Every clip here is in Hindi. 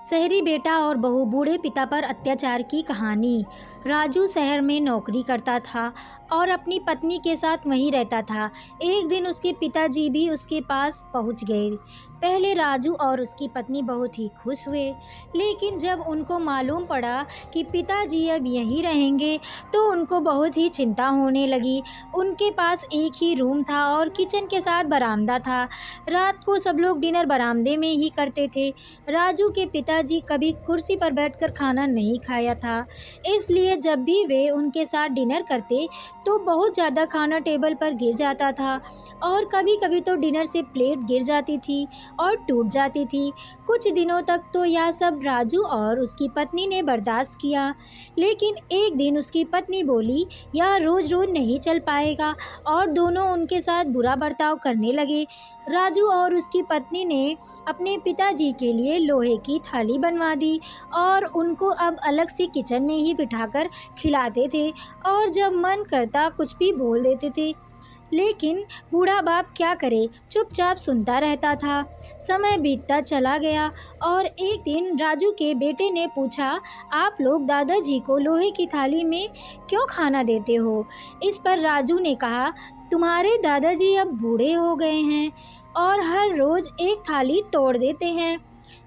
शहरी बेटा और बहू बूढ़े पिता पर अत्याचार की कहानी। राजू शहर में नौकरी करता था और अपनी पत्नी के साथ वहीं रहता था। एक दिन उसके पिताजी भी उसके पास पहुंच गए। पहले राजू और उसकी पत्नी बहुत ही खुश हुए, लेकिन जब उनको मालूम पड़ा कि पिताजी अब यहीं रहेंगे तो उनको बहुत ही चिंता होने लगी। उनके पास एक ही रूम था और किचन के साथ बरामदा था। रात को सब लोग डिनर बरामदे में ही करते थे। राजू के पिताजी कभी कुर्सी पर बैठकर खाना नहीं खाया था, इसलिए जब भी वे उनके साथ डिनर करते तो बहुत ज़्यादा खाना टेबल पर गिर जाता था और कभी-कभी तो डिनर से प्लेट गिर जाती थी और टूट जाती थी। कुछ दिनों तक तो यह सब राजू और उसकी पत्नी ने बर्दाश्त किया, लेकिन एक दिन उसकी पत्नी बोली, यह रोज़-रोज़ नहीं चल पाएगा, और दोनों उनके साथ बुरा बर्ताव करने लगे। राजू और उसकी पत्नी ने अपने पिताजी के लिए लोहे की थाली बनवा दी और उनको अब अलग से किचन में ही बिठाकर खिलाते थे और जब मन करता कुछ भी बोल देते थे। लेकिन बूढ़ा बाप क्या करे, चुपचाप सुनता रहता था। समय बीतता चला गया और एक दिन राजू के बेटे ने पूछा, आप लोग दादाजी को लोहे की थाली में क्यों खाना देते हो? इस पर राजू ने कहा, तुम्हारे दादाजी अब बूढ़े हो गए हैं और हर रोज़ एक थाली तोड़ देते हैं,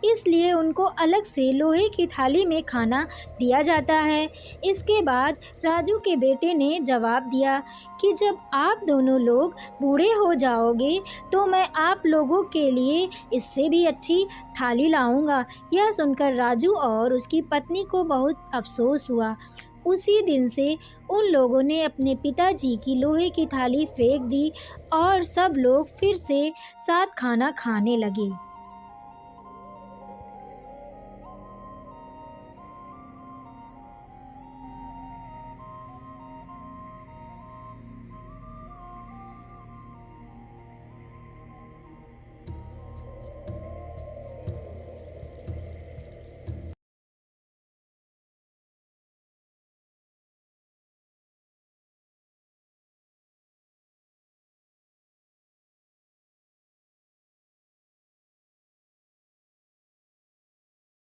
इसलिए उनको अलग से लोहे की थाली में खाना दिया जाता है। इसके बाद राजू के बेटे ने जवाब दिया कि जब आप दोनों लोग बूढ़े हो जाओगे तो मैं आप लोगों के लिए इससे भी अच्छी थाली लाऊंगा। यह सुनकर राजू और उसकी पत्नी को बहुत अफसोस हुआ। उसी दिन से उन लोगों ने अपने पिताजी की लोहे की थाली फेंक दी और सब लोग फिर से साथ खाना खाने लगे।